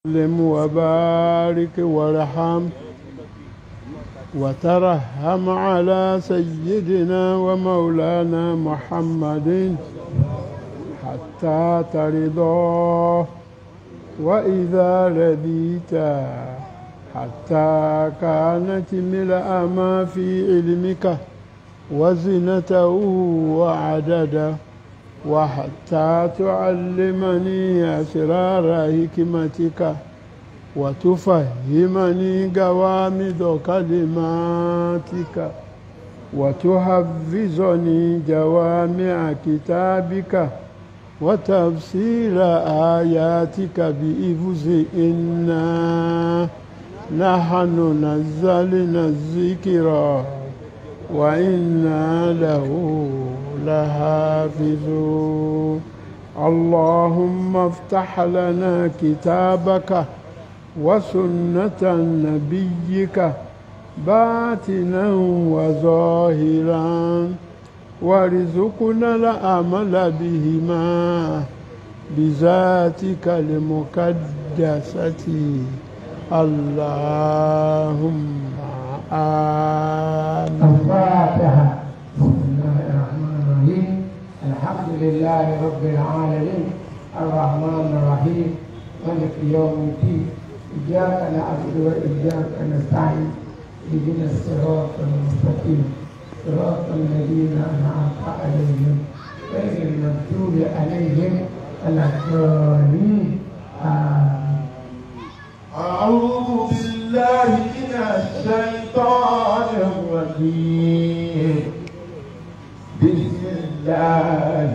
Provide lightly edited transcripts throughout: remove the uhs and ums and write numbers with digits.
اللهم وبارك وارحم وترحم على سيدنا ومولانا محمد حتى ترضى وإذا رضيت حتى كانت ملء ما في علمك وزنته وعدده وحتى تعلمني أسرار حكمتك وتفهمني جوامد كلماتك وتحفظني جوامع كتابك وتفسير آياتك بإفز إنا نحن نزلنا الذكر وإنا له لحافظون اللهم افتح لنا كتابك وسنة نبيك باطنا وظاهرا وارزقنا العمل بهما بذاتك المقدسة اللهم آمين. الفاتحة. بسم الله الرحمن الرحيم. الحمد لله رب العالمين الرحمن الرحيم مالك يوم الدين إياك نعبد وإياك نستعين اهدنا الصراط المستقيم صراط الذين أنعمت عليهم غير المغضوب عليهم ولا الضالين آمين. أعوذ بالله من الشيطان الرجيم. بسم الله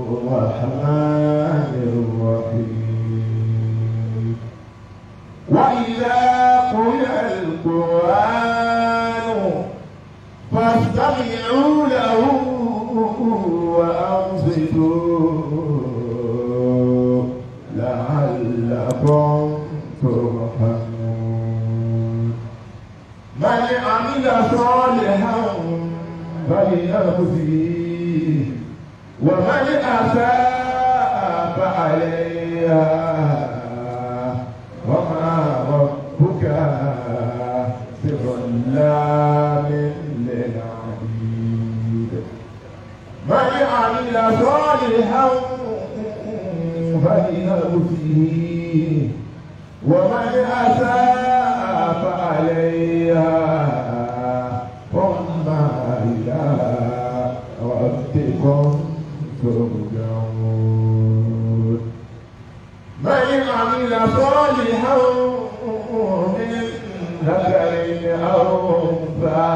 الرحمن الرحيم. وإذا قرئ القرآن فاستمعوا له وأنصتوا لعلكم ترحمون. من عمل صالحا فلنفسه ومن أساء فعليها وما ربك بظلام للعبيد. من عمل صالحا فلنفسه ومن أساء فعليها ثم إلى ربكم ترجعون. من عمل صالحا من ذكر أو أنثى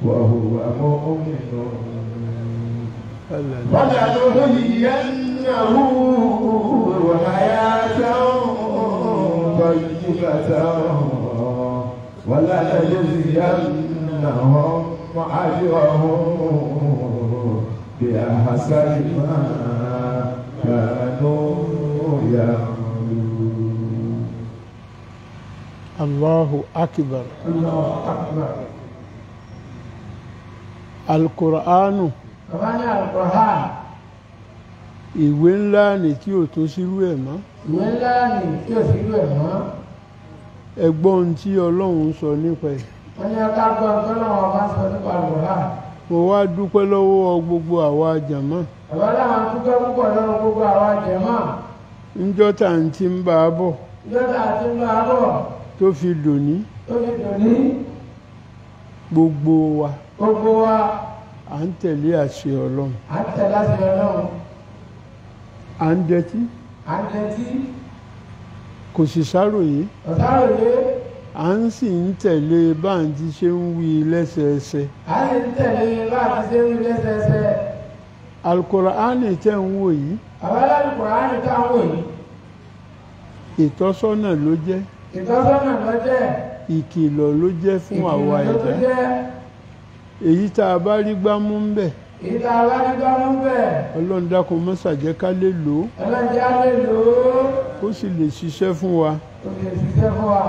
وهو مؤمن فلنحيينه حياة طيبة ولنجزينهم أجرهم بأحسن ما كانوا يعملون. الله أكبر. الله أكبر. القرآن Kemana Al-Quran? ìwé ńlá ni tí ò tó sírú ẹ̀ mọ́. Ìwé ńlá ni tí ò sírú ẹ̀ mọ́. Ẹ gbọ́ ohun tí Ọlọ́run sọ nípa ẹ̀. Wọ́n ní ká gbọ́ ohun tí Ọlọ́run bá sọ nípa Al-Quran. Mo wá dúpẹ́ lọ́wọ́ gbogbo àwa jàmá. Bàbá láwọn dúpẹ́ púpọ̀ lọ́wọ́ gbogbo àwa jàmá. Ńjọ́ tá à ń ti ń bá a bọ̀. Ńjọ́ tá à ń ti ń bá a bọ̀. Tó fi dòní. Tó fi dòní. Gbogbo wa. Gbogbo wa. À ń tẹ̀lé àṣẹ Ọlọ́run. À ń tẹ̀lé àṣẹ Ọlọ́run. À ń dẹtí. À ń dẹtí. Kò sì sáròyé. Kò sáròyé. À ń sì ń tẹ̀lé bá à ń ti ṣe ń wí lẹ́sẹẹsẹ. À ń tẹ̀lé bá à ti ṣe ń wí lẹ́sẹẹsẹ. Al-Qur'ani tẹ́ ń wò yìí. Àbálá Al-Qur'ani tá ń wò yìí. Ìtọ́sọ́nà ló jẹ́. Ìtọ́sọ́nà ló jẹ́. Ìkìlọ̀ ló jẹ́ fún àwa ẹ̀dá. Ìkìlọ̀ ló jẹ́. Èyí tá a bá rí gbámú ń bẹ̀. Èyí tá a bá rí gbámú ń bẹ̀. Ọlọ́run dákun má ṣàjẹ́ ká lè lò ó. Ọlọ́run jẹ́ á lè lò ó. Kó sì lè ṣiṣẹ́ fún wa. Kó lè ṣiṣẹ́ fún wa.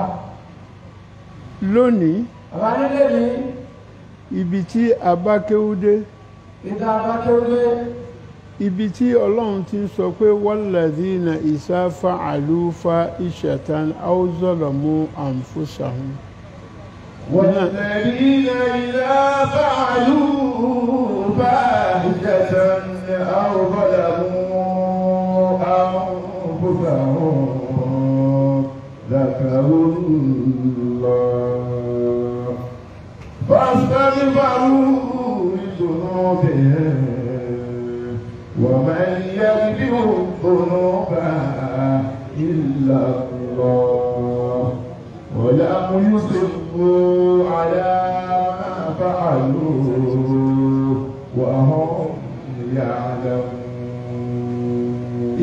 Lónìí. Bàbá nílé ní. Ibi tí a bá kéwú dé. ìta bá kéwé ibi tí ọlọ́run ti ń sọ pé walladhina idha fa'alu fahishatan aw zalamu anfusahum. والذين إذا فعلوا فاحشة أو ظلموا أنفسهم ذكروا الله فاستغفروا لذنوبهم ومن يغفر الذنوب إلا الله ولم يصروا على ما فعلوا وهم يعلمون.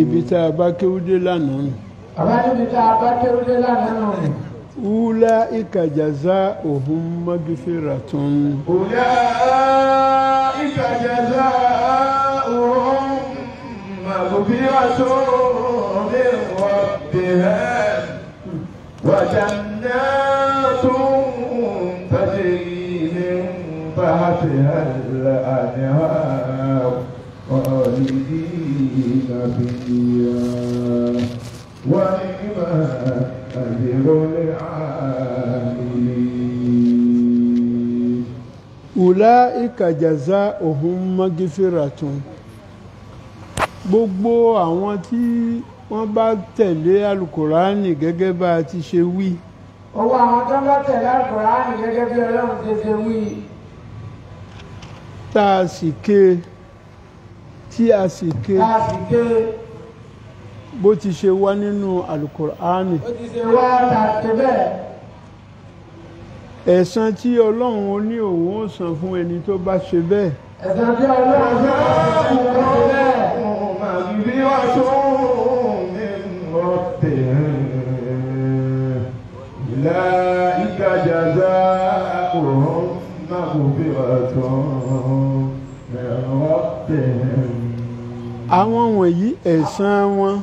ibi tá a bá kéwúdé lánàá nù. àbájáde tá a bá kéwé lánàá nù. ulaika jazaohum magfiratun. أولئك جزاؤهم مغفرة من ربهم وجنات تجري من تحتها الأنهار خالدين فيها ونعم أجر العاملين. ulaika jazaohum magfiratun. gbogbo àwọn tí wọ́n bá tẹ̀lé alukurani gẹ́gẹ́ bá a ti ṣe wí. owó àwọn tó ń bá tẹ̀lé Al-Kùránì gẹ́gẹ́ bí Ọlọ́run ti ṣe wí. tá a sì ké tí a sì ké tá a sì ké bó ti ṣe wá nínú alukurani. ó ti ṣe wá tàbí bẹ́ẹ̀. ẹ̀san tí ọlọ́run ó ní òun ó san fún ẹni tó bá ṣe bẹ́ẹ̀. ẹ̀san tí Ọlọ́run ṣe bẹ́ẹ̀. أولئك جزاؤهم مغفرة من ربهم. àwọn wọ̀nyí ẹ̀san wọn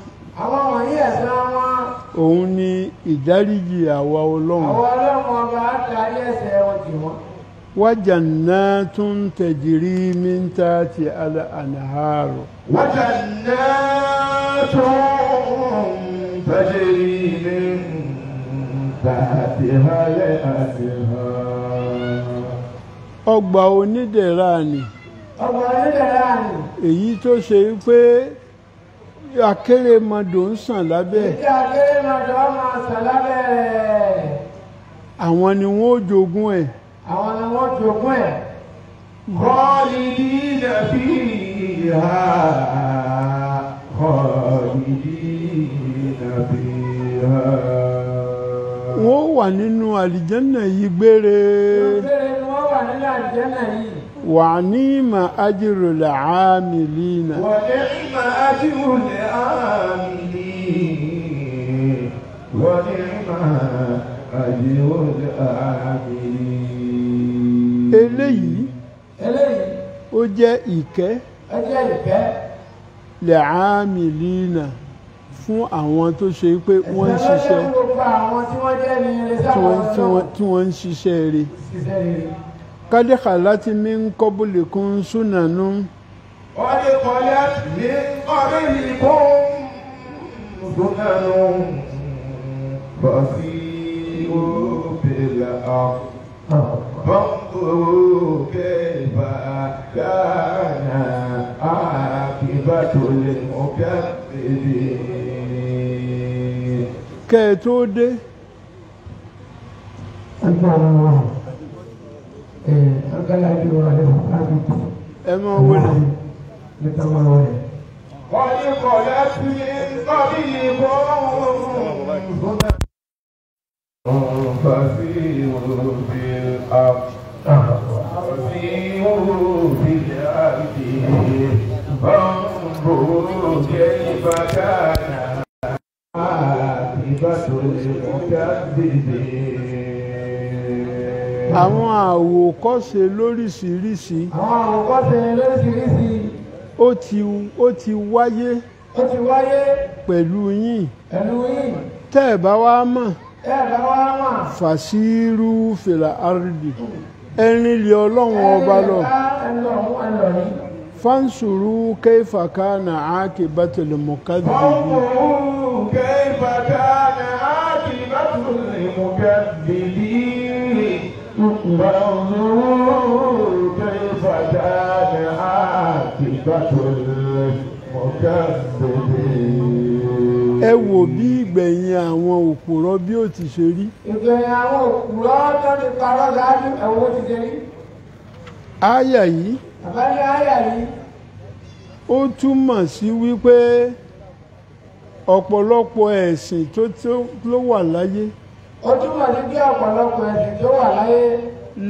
àwọn wọ̀nyí ẹ̀san wọn. òun ni ìdáríjì àwa ọlọ́run. àwọn Ọlọ́run ọba àtàrí ẹ̀ṣẹ̀ wọn jì wọ́n. wa jannatun tajri min tahtiha al-anhar. وجنات تجري من تحتها الأنهار. ọgbà onídẹ̀ra ni ọgbà onídẹ̀ra ni. èyí tó ṣe pé akérèmọdò ń sàn lábẹ́ ẹ̀. ìdí akérèmọdò máa sàn lábẹ́ rẹ̀. àwọn ni wọ́n ó jogún ẹ̀. àwọn ni wọ́n jogún ẹ̀. خالدين فيها خالدين فيها. wọ́n wà nínú àlìjẹ́nà yìí gbére. lóbìnrin ni wọ́n wà nínú àlùjánnà yìí. wà ní ma ajrul amilina. ونعم أجر العاملين ونعم أجر العاملين. eléyìí eléyìí ó jẹ́ ìkẹ́ ẹ jẹ́ ìkẹ́. lẹ́àmìlínà fún àwọn tó ṣe pé wọ́n ń ṣiṣẹ́ gbogbo àwọn tí wọ́n jẹ́ ní ilé sáwọn tí wọ́n ń ṣiṣẹ́ rẹ̀. ṣiṣẹ́ rere. kádẹ́kà láti mí ń kọ́bùlì kún súnànú. قد خلت من قبلكم سنن فسيروا في الأرض فانظروا كيف كان عاقبة المكذبين. kẹ́ ẹ tó dé ẹ máa wọlé. قد خلت من قبلكم سنن فسيروا في الأرض فسيروا في الأرض فانظروا كيف كان عاقبة المكذبين. àwọn àwòkọ́ṣe lóríṣiríṣi àwọn àwòkọ́ṣe lóríṣiríṣi ó ti wáyé ó ti wáyé pẹ̀lú yín. pẹ̀lú yìí. tẹ́ ẹ̀ bá wá mọ̀ ẹ bá wá mà. fàṣírù fìlà àrídì ẹ̀rin lé ọlọ́run ọba lọ. ẹ lọ mú ẹ lọ yìí. fansuru kayfa kana aqibatul mukaththibin فانظروا كيف كان عاقبة المكذبين فانظروا كيف كان عاقبة المكذبين. ẹ wò bí ìgbẹ̀yìn àwọn òpùrọ́ bí ó ti ṣe rí. ìgbẹ̀yìn àwọn òkúrọ́ tó ti parọ́ ṣáájú ẹ̀wọ́ ti ṣe rí. áyà yìí àbájá àyà yìí ó túmọ̀ sí wípé ọ̀pọ̀lọpọ̀ ẹ̀sìn tó wà láyé ó túmọ̀ sí bí ọ̀pọ̀lọpọ̀ ẹ̀sìn tó wà láyé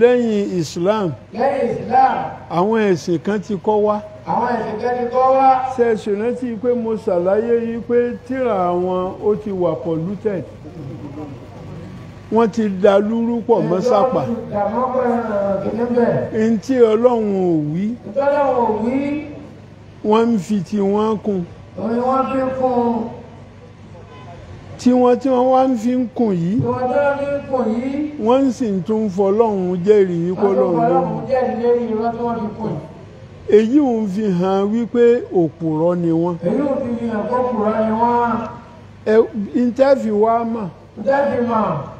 lẹ́yìn Islam lẹ́yìn Islam àwọn ẹ̀sìn kan ti kọ́ wá. àwọn ẹ̀sìn kan ti kọ́ wá. ṣe ṣèrántí pé mo ṣàlàyé yìí pé tírà àwọn ó ti wà polluted wọ́n ti da lúrú pọ̀ mọ́ sápà ntí Ọlọ́run ò wí wọ́n ń fi tí wọ́n kún tí wọ́n wá ń fi ń kùn yìí wọ́n sì tún fọlọ́run jẹ́rìí kọ́lọ́run lóhùn èyí ń fi hàn wípé òpùrọ́ ni wọ́n. èyí ò fi hàn kọ́kùrọ́ ni wọ́n. ìtẹ́fì wá mà ìtẹ́fì mà.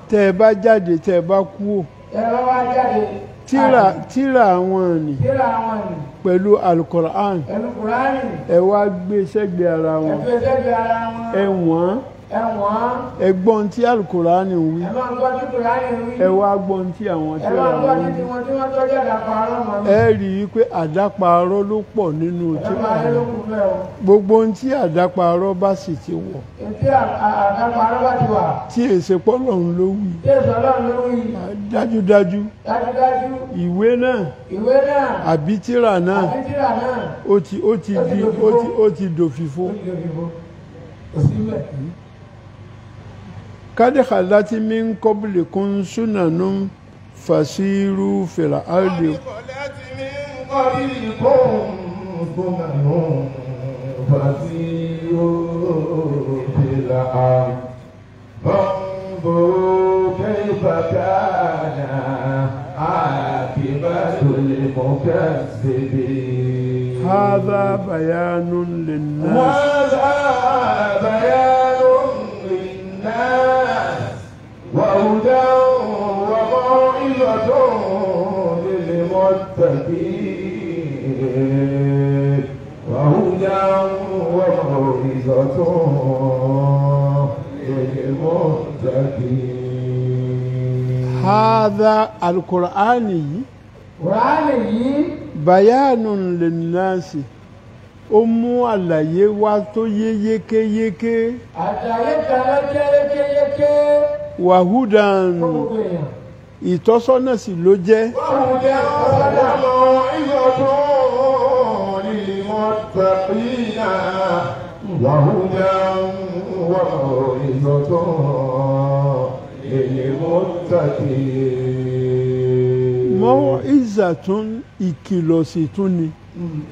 tẹ́ ẹ bá jáde tẹ́ ẹ bá kú ò. ẹ bá wá jáde. tíra àwọn ni. tíra àwọn ni. pẹ̀lú alukoran. pẹ̀lú kurani. ẹ wá gbé sẹ́gbẹ̀ẹ́ ara wọn. ẹ gbé sẹ́gbẹ̀ẹ́ ara wọn. ẹ wọ́n. ẹ gbọ́n tí alukurani wí. ẹ máa gbọ́ tí kurani wí. ẹ wá gbọ́n tí àwọn tí ẹ máa gbọ́ tí wọ́n tọ́jú àdàpàrọ̀ mọ́. ẹ rí i pé àdàpàrọ̀ ló pọ̀ nínú tí àdàpàrọ̀ ló kù bẹ́ẹ̀ o. gbogbo ohun tí àdàpàrọ̀ bá sì ti wọ̀. tí àdàpàrọ̀ bá ti wà. tí èsè pọ́lọ́run ló wí. tí èsè Ọlọ́run ló wí. dájúdájú. dájúdájú. ìwé náà. ìwé náà. àbí tírà náà. àbí tírà náà. ó ti dòfìfo. kò sí bẹ́ẹ̀. قد خلت من قبلكم سنن فسيروا في الأرض قد خلت من قبلكم سنن فسيروا في الأرض فانظروا كيف كان عاقبة المكذبين. هذا بيان للناس. هذا بيان للناس وهدى وموعظة للمتقين وهدى وموعظة للمتقين. هذا القرآن بيان للناس ó mú àlàyé wá tó yé yékéyéké. àlàyé kan ló jẹ́ yékéyéké. wàhúdàn ìtọ́sọ́nà sì ló jẹ́. wàhúdàn ọ̀rọ̀ ìyọ̀tún ní mọ́tàkìnà wàhúdàn ọ̀rọ̀ ìyọ̀tún ní mọ́tàkìnà. mọ́ ìzàtún ìkìlọ̀ sì tún ni.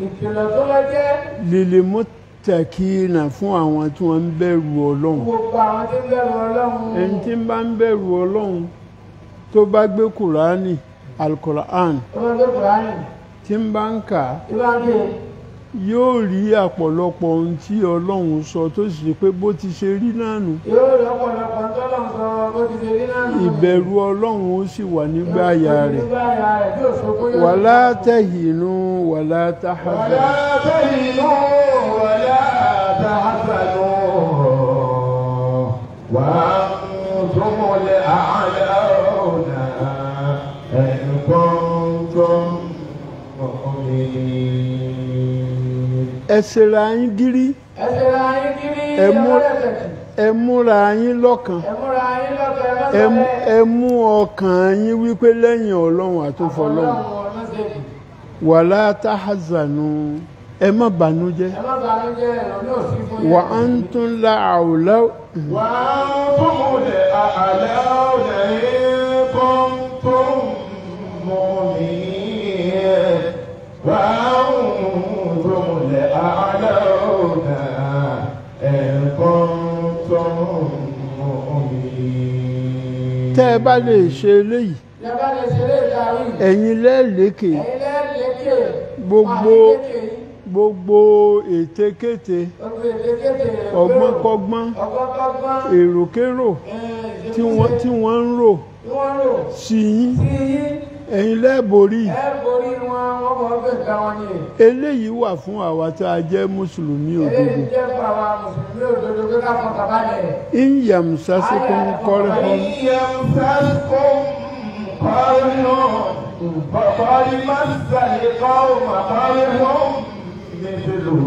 ìkìlọ̀ tó lọ jẹ́. lílé mọ́tàkìnà fún àwọn tí wọ́n ń bẹ̀rù Ọlọ́run. gbogbo àwọn tí ń bẹ̀rù Ọlọ́run. ẹni tí ń bá ń bẹ̀rù Ọlọ́run tó bá gbé kùránì alukur'an tí ń bá ń kà yóò rí ọ̀pọ̀lọpọ̀ ohun tí Ọlọ́run sọ tó sì ṣe pé bó ti ṣe rí náà nù. yóò rí ọ̀pọ̀lọpọ̀ tó Ọlọ́run sọ bó ti ṣe rí náà nù. ìbẹ̀rù Ọlọ́run ó sì wà nígbà àyà rẹ̀. wàlá tẹ̀hìnú wàlá tahzanu. wàlá tẹ̀hìnú wàlá tahzanu wa antumul a'launa in kuntum mu'minin. ẹ ṣera yín gírí. ẹ múra yín lọ́kàn. ẹ mú ọkàn yín wípé lẹ́yìn Ọlọ́run àtúnfọlọ́run. wàlá tahzanu ẹ má bànújẹ́. wa antum la'awla. wa antumul a'launa in kuntum mu'minin. wa antumul a'launa in kuntum mu'minin. tẹ́ ẹ bá lè ṣe eléyìí. ẹ̀yin lẹ́ẹ̀lékè. gbogbo gbogbo ètekéte ọgbọ́nkọ́gbọ́n èròkérò tí wọ́n ń rò sí yín ẹ̀yin lẹ́borí eléyìí wà fún àwa tá a jẹ́ mùsùlùmí òdodo ìyàm sásìkún kọ́rẹ́kọ́ فقال مس القوم قرح مثله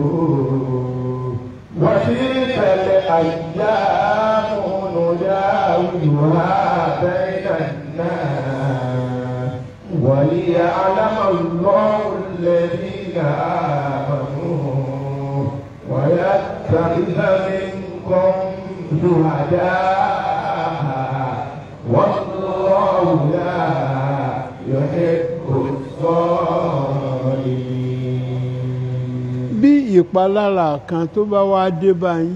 وتلك الأيام نداولها بين الناس وليعلم الله الذين آمنوا ويتخذ منكم شهداء والله لا يحب الظالمين. bí ìpalára kan tó bá wá dé báyìí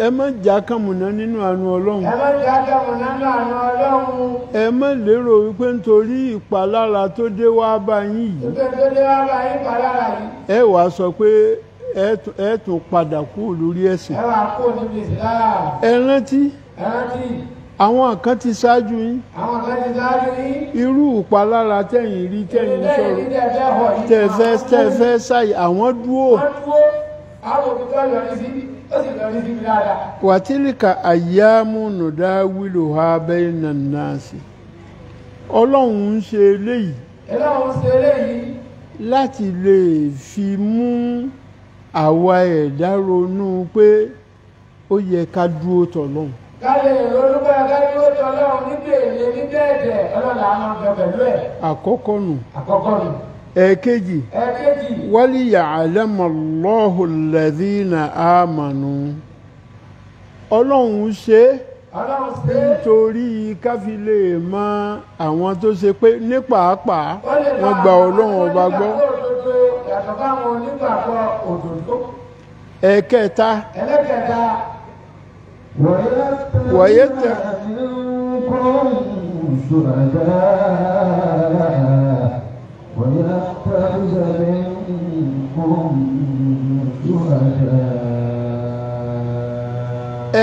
ẹ má jákàmùná nínú àánú Ọlọ́run ẹ má lérò wípé nítorí ìpalára tó dé wá báyìí ẹ wá sọ pé ẹ tún padà kú lórí ẹ̀sìn ẹ rántí àwọn kan ti ṣáájú yín irú ìpalára tẹ̀yìn rí tẹ̀yìn sọ̀rọ̀ tẹ̀fẹ́ ṣàyè àwọn dúró wàtílìkà àyàmú nùdá wílò ha bẹ́ẹ̀nà náàsì Ọlọ́run ń ṣe eléyìí láti lè fi mú àwa ẹ̀dá ronú pé ó yẹ ká dúró tọ̀lọ́hun káyé ìrònúpẹ́ adájọ́ tọ́lọ́run níbi èlé ní dẹ́ẹ̀dẹ̀ ọlọ́lá máa ń bẹ pẹ̀lú ẹ̀. àkọ́kọ́ nù. ẹ̀ẹ̀kejì. waliya'lamallahu alladhina amanu. Ọlọ́run ṣe nítorí káfí lè mọ àwọn tó ṣe pé ní pàápàá wọ́n gba Ọlọ́run ọba gbọ́. ẹ̀ẹ̀kẹta. ويتخذ منكم شهداء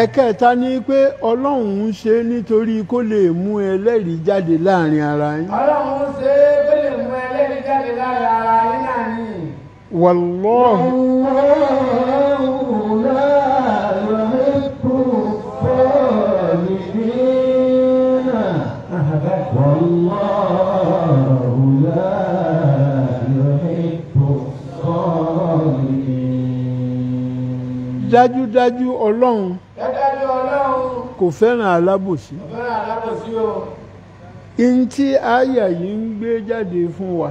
ẹ̀kẹta ni pé Ọlọ́run ń ṣe nítorí kó lè mú ẹlẹ́rìí jáde láàrin ara yín. Ọlọ́run ń ṣe kó lè mú ẹlẹ́rìí jáde láàrin ara yín náà ni. Wallahi. dájúdájú Ọlọ́run kò fẹ́ràn alábòsí. Ntí àyà yìí ń gbé jáde fún wa.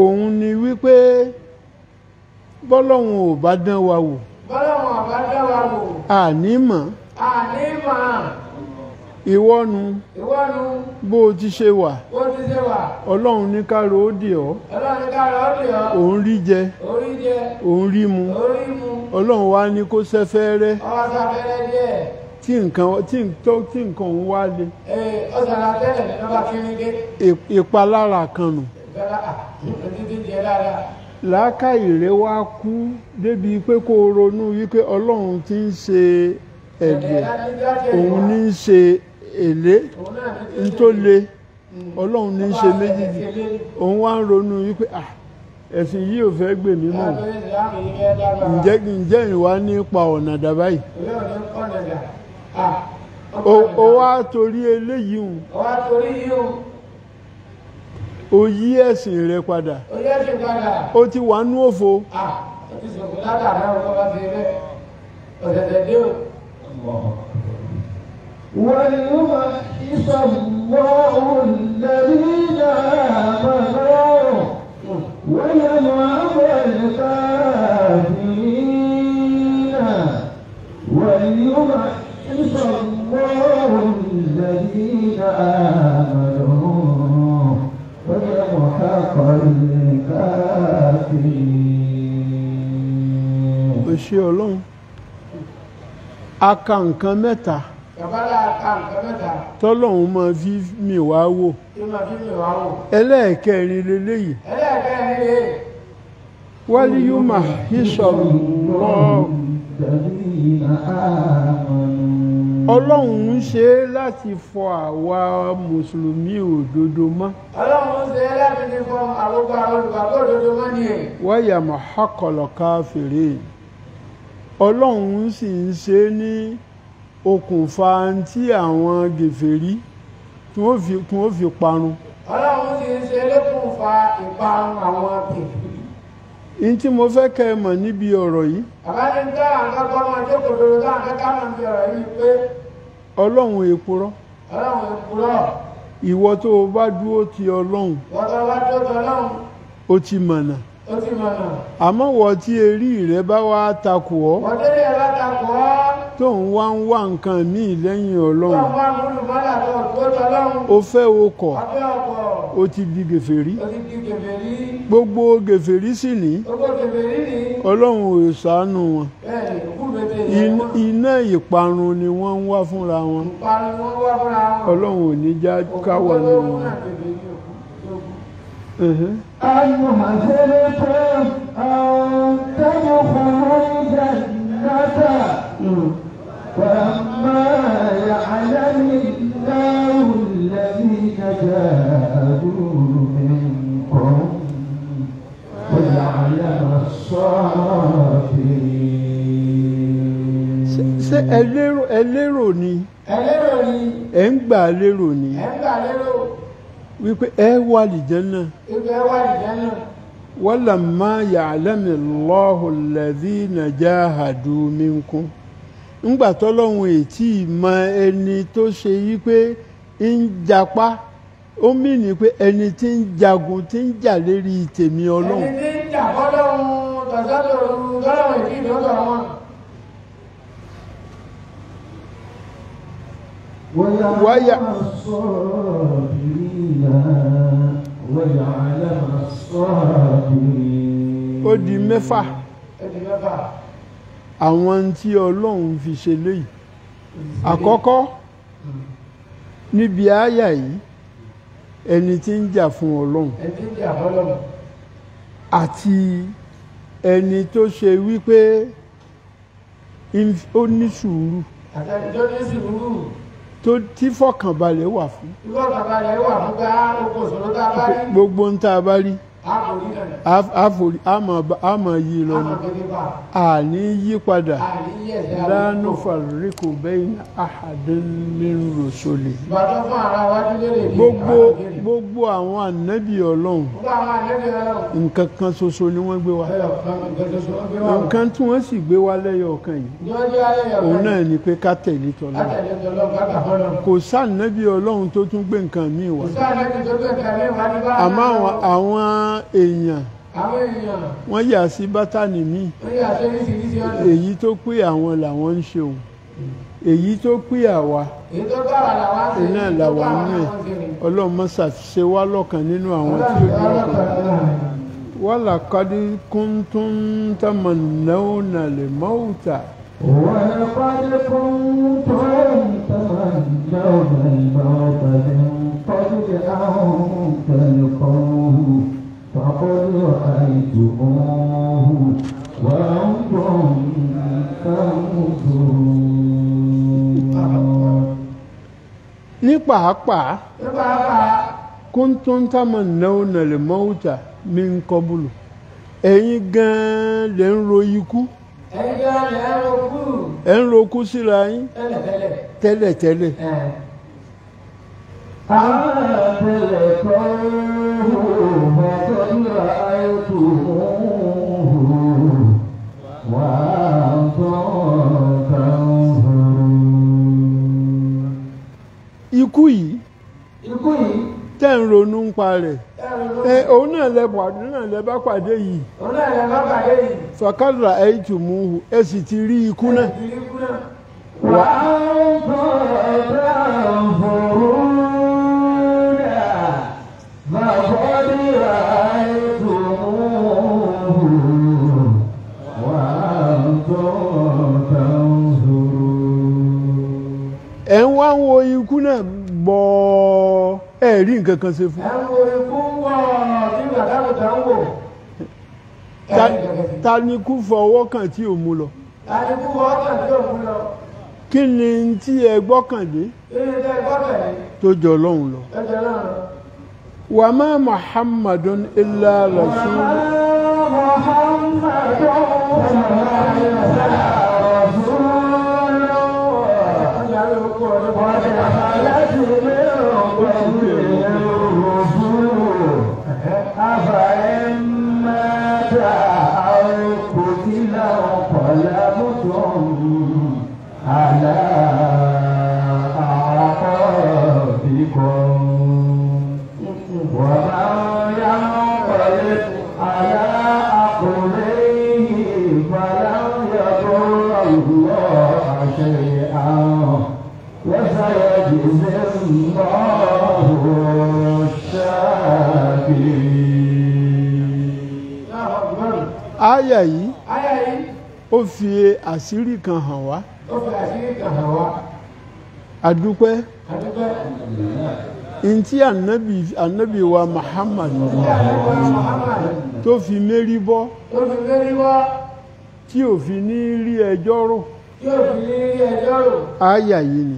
Òun ni wípé bọ́lọ́run ò bá dán wa wò. Àní mọ̀. Ìwọ́nu bó o ti ṣe wà Ọlọ́run ní káàró ó dì ọ́ òun rí jẹ òun rí mu Ọlọ́run wá ní kó sẹ́fẹ́rẹ́ tí nǹkan òun wá le ìpalára kan nù làákàyè rẹ̀ wá kú débi pé kó ronú wípé Ọlọ́run ti ń ṣe ẹ̀dẹ̀ òun ní í ṣe èlé tó le Ọlọ́run ní í ṣe méjèèjì òun wá ń ronú wípé ẹ̀sìn yìí ò fẹ́ gbè mí mọ́ ǹjẹ́ ìwà nípa ọ̀nà dàbáyì ó wá torí eléyìí hùn ó yí ẹ̀sìn rẹ̀ padà ó ti wà nú òfo وليمحص الله الذين آمنوا ويمحق الكافرين وليمحص الله الذين آمنوا ويمحق الكافرين. Ọlọ́run aka nǹkan mẹ́ta nǹkan mẹ́ta tọ́lọ́hun máa fi mi wá wò tí máa fi mi wá wò. ẹlẹ́ẹ̀kẹrin leléyìí ẹlẹ́ẹ̀kẹrin rèé wálíyúmà hísọ̀rọ̀ الذين آمنوا ọlọ́run ń ṣe é láti fọ àwa mùsùlùmí òdodo mọ́ ọlọ́run ṣe é láti fi fọ àgbogbo àwọn olùgbàgbọ́ òdodo mọ́ ni ẹ̀. wáyà mọ̀hákọ̀lọ̀ káfìrí ọlọ́run sì ń ṣe é ní okùnfà tí àwọn gèfèrí tí wọ́n fi parun ọlọ́run sì ń ṣe lókùnfà ìparun àwọn kèfèrí. in tí mo fẹ́ kẹ́ ẹ mọ̀ níbi ọ̀rọ̀ yìí àbáni ń tẹ́ àǹkọ́kọ́ máa jókòó lórí káàkiri máa ń fi ọ̀rọ̀ yìí pé ọlọ́run èpurọ́ ọlọ́run ìpúrọ̀ ìwọ tó o bá dúró ti ọlọ́run wọ́tọ̀ bá tó tọ́lọ́run ó ti mọ̀nà ó ti mọ̀nà. àmọ́ wọ́n tí erí rẹ bá wá takò ọ́ wọ́n tẹ́lẹ̀ ẹ̀ látakò ọ́ tó ń wá nǹkan míì lẹ́yìn tó ọlọ́run ń wá múlù mọ́là tó tọ́lọ́run ó fẹ́ o kọ̀ ọ̀fẹ́ ọkọ̀ ó ti di gèfèrí ó ti di kèfèrí. gbogbo gèfèrí sì ní gbogbo kèfèrí ni ọlọ́run ò ṣàánú wọn bẹ́ẹ̀ ni kú bètè yẹn wọ́n iná ìparun ni wọ́n ń wá fúnra wọn ìparun wọn wá fúnra wọn. ọlọ́run ò ní já káwà nínú wọn. أم حسبتم أن تدخلوا الجنة ولما يعلم الله الذين جاهدوا منكم ويعلم الصابرين. ṣé ẹ lérò ni ẹlẹ́rọ ni ẹ ń gbà lérò ni ẹ̀ ń gbà lérò wípé ẹ wà lìjánná ibẹ̀ wà nìyẹn náà. walamma ya'lamu Allahu alladhina jahadu minkum ńgbà tọ́lọ́run ètí mọ ẹni tó ṣe wípé ń japá ó mìíní pé ẹni tí ń jagun tí ń jà lérí tèmi ọlọ́run ẹni tí ń jà fọ́lọ́run tọ̀sán-tòru tọ́lọ́run ìdí ìdọ́tọ̀ wọn. ويعلم الصابرين ويعلم الصابرين. ó di mẹ́fà ẹ̀dì mẹ́fà àwọn tí ọlọ́run fi ṣe léyìí àkọ́kọ́ níbi àyà yìí ẹni tí ń jà fún ọlọ́run ẹni tí ń jà fọ́lọ́run àti ẹni tó ṣe wípé ó ní sùúrù àtẹni tó ní sùúrù tí fọkànbalẹ̀ wà fún ìwọ bàbá rẹ̀ wà fún bá oko òṣòro tá a bá rí gbogbo ń tá a bá rí àbòrí náà àforí àmọ́ yí lọ ní àmọ̀gẹ́gẹ́ bá àní yí padà àríyẹ̀ sí la àbúkò nufarriqu bayna ahadin min rusuli ìbàdàn fún ara wájú lérè ní gbogbo àwọn ànábì ọlọ́run gbogbo àwọn àlejò ọlọ́run nǹkan kan ṣoṣo ni wọ́n gbé wá ẹyọ kan ìgbẹ́sọ̀sọ̀ wọn gbé wà wọ́n. nǹkan tí wọ́n sì gbé wá lẹ́yọ ọ̀kan yìí ní ọjọ́ ayẹyẹ òun ọ̀kan náà ni pé ká tẹ̀lé tọ́lá látẹ̀lé tọ́lọ́ bàbá fọ́lọ́. kò sáànábì ọlọ́run tó tún gbé nǹkan míì wá ìṣe àlejò tó gbé nǹkan ní wà ní bá àmọ́ àwọn èèyàn àwọn èèyàn wọ́n yà sí bátànì míì wọ́n yà ṣe oríṣiríṣi ọ̀nà èyí tó pé àwọn làwọn ń ṣe òun èyí tó pé àwa èyí tó bá wà làwọn á ṣe iná làwa ń rìn ọlọ́run mọ́sà ṣe wá lọ́kàn nínú àwọn tí ó ní ọkàn walaqad kuntum tamannawna al-mawta ولقد كنتم تمنون الموت من قبل أن تلقوه فقد رأيتموه وأنتم تنظرون. ní pàápàá nípa àpá kuntum tamannawna al-mawta min qablu ẹ̀yin gan-an lè ń ro ikú ẹ̀yin gan ni ẹ̀ ń ro kú ẹ̀ ń ro ikú síra yín tẹ́lẹ̀tẹ́lẹ̀. tẹ́lẹ̀tẹ́lẹ̀ ikú yìí ikú yìí tẹ́ ń ronú ń pa rẹ̀ ẹ̀rù òun náà lẹ bá pàdé yìí òun náà lè má pàdé yìí. faqad ra'aytumuhu ẹ sì ti rí ikú náà ìrírí ikú náà. ẹ̀ ń wá ń wo ẹ rí nǹkan kan ṣe fún. ẹ̀ ń wo ikú wọ̀ tí gbàdágùtà ń wò. Ta ni kú fọwọ́ kàn tí ò mú lọ. Ta ni kú fọwọ́ kàn tí ò mú lọ. Kí ni tí ẹ gbọ́kànlé Kí ni tẹ́ gbọ́kànlé? tó jọ Ọlọ́run lọ. Tó jọ Ọlọ́run lọ. Wa ma Muhammadun illa rasul. Àyà yìí ó fi àṣírí kan hàn wá. Adúpẹ́. Ntí ànábì wa Muhammad tó fi mérí bọ́ tí ò fi ní rí ẹjọ́ rò. Àyà yìí ni.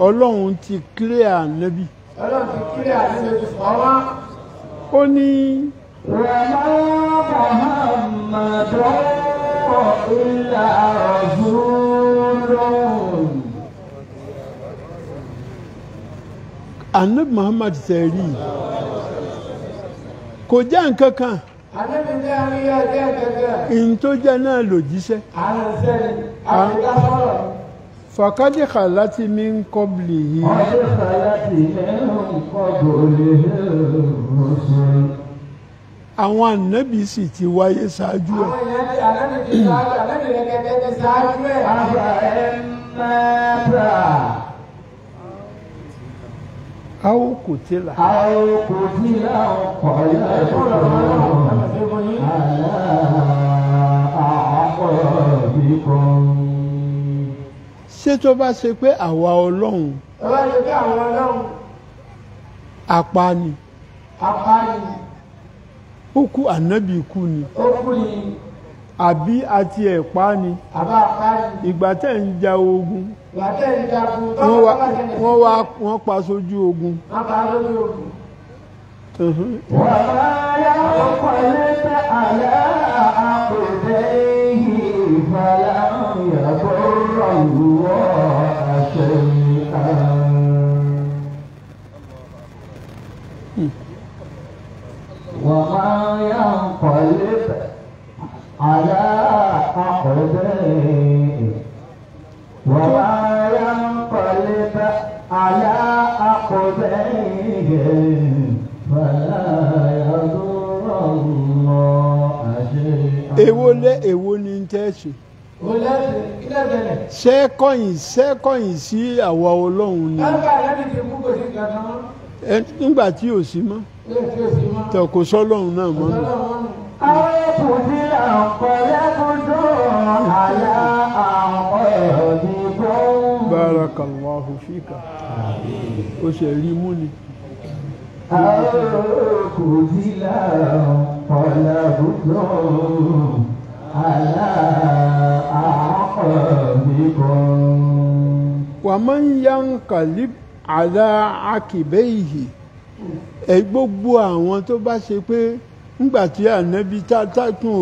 Ọlọ́run ti clear ànábì. Ó ní. Ànábì Muhammad tẹ̀rí kò jẹ́ nǹkan kan. In tó jẹ́ náà lòjíṣẹ́. Fàkádì khalati min qablihi. Àwọn ànábì sì ti wáyé ṣáájú ẹ̀. Aw kutila. Ṣé tó bá ṣe pé àwa Ọlọ́run apani ó kú ànábì kú ni àbí àti ẹ̀pá ni ìgbà tẹ́ ń ja ogun wọ́n pa sójú ogun. وما ينقلب على عقبيه وما ينقلب على عقبيه فلا يضر الله شيئا. Èwo ni ń tẹ́ ṣe. Ṣẹ́kọ̀yìn sí àwa Ọlọ́run ni. Nígbà tí ò sí mọ́. Tẹ̀ kò sọ́lọ́run náà mọ́ nù. Barakallahu fika. Ó ṣe rí mú ni. Wa man yanqalib ala aqibayhi. Gbogbo àwọn tó bá ṣe pé ńgbà tí ànábì tún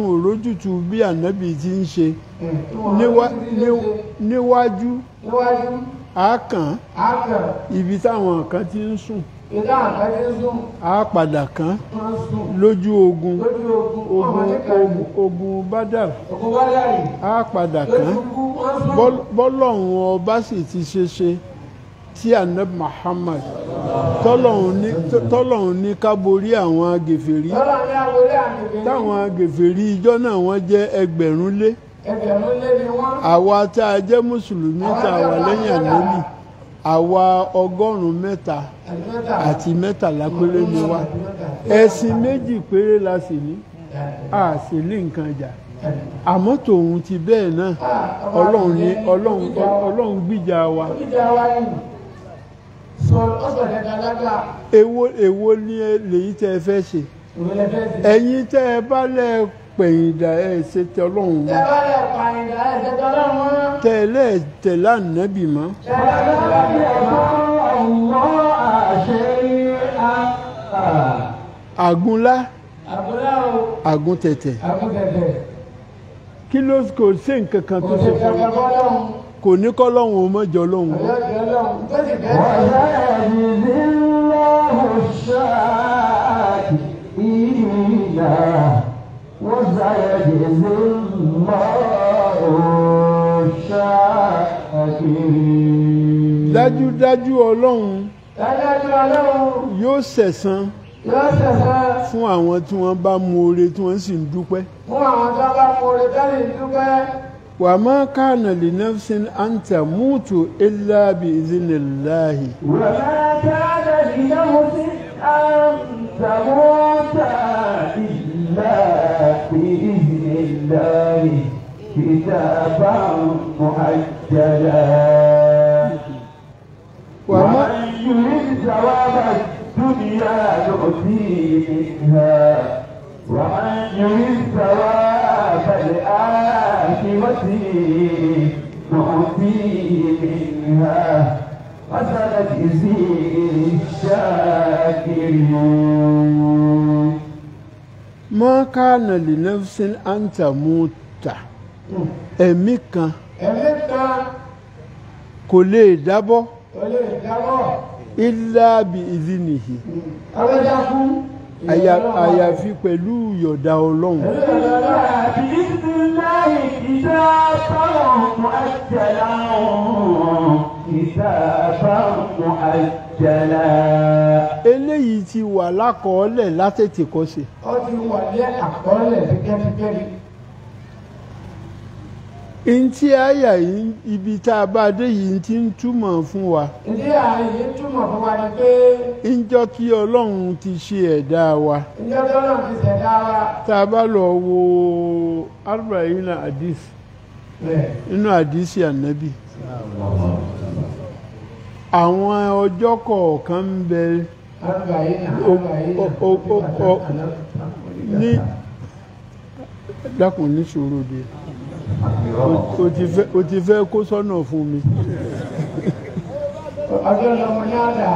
òrójútu bí ànábì ti ń ṣe níwájú àákàn ibi táwọn kan ti ń sùn á padà kàn lójú ogun Badar á padà kàn bọ́lọ́run ọba sì ti ṣe tí ànábì Muhammad tọ́lọ́run ní ká borí àwọn agèfèrí táwọn agèfèrí ìjọ náà wọ́n jẹ́ ẹgbẹ̀rún lé àwa tá a jẹ́ mùsùlùmí tá a wà lẹ́yìn ànábì àwa 100 àti 13 péré ni wá ẹ̀sìn méjì péré la sì ní a sì ní nǹkan jà àmọ́ tòun ti bẹ́ẹ̀ náà Ọlọ́run gbìjà wa èwo ni lèyí tẹ́ ẹ fẹ́ ṣe ẹ̀yin tẹ́ ẹ bá lẹ pẹ̀yìndà ẹ̀ ṣe tẹ ọlọ́run mọ́ tẹ́ ẹ lẹ́ tẹ̀lé ànábì mọ́. àgúnlá àgún tẹ̀tẹ̀ kí ló kò sí nǹkan kan tó ṣe fún mi kò ní kọ́ lọ́hùn ó mọ́jọ lọ́hùn. dájúdájú ọlọ́run yóò sẹ̀san fún àwọn tí wọ́n bá mú oore tí wọ́n sì ń dúpẹ́. وما كان لنفس أن تموت إلا بإذن الله. وما كان لنفس أن تموت إلا بإذن الله كتابا مؤجلا. ومن يريد ثواب الدنيا نؤتيه منها ومن يريد ثواب الآخرة نؤتيه منها وسنجزي الشاكرين. ما كان لنفس أن تموت ẹ̀mí kan kò lè dábọ́ إلا بإذنه àyàfi pẹ̀lú yọ̀dá ọlọ́run. eléyìí ti wà lákọọ́lẹ̀ látètè kọ́ṣe. ó ti wà ní àkọọ́lẹ̀ gẹ́gẹ́ ntí àyà yìí ibi tá a bá dé yìí ti ń túmọ̀ fún wa. ìdí àyè yìí túmọ̀ fún wa ni pé. ńjọ́ tí ọlọ́run ti ṣe ẹ̀dá wa. ńjọ́ tí ọlọ́run ti ṣẹ̀dá wa. tá a bá lọ wo arba'ina hadith nínú hadisi ànábì. àwọn ọjọ́ kọ̀ọ̀kan ń bẹ. ní dákun ní sùúrù dé. o ti fẹ́ kó sọ́nà fún mi. ọjọ́ lọmọ ní àdá.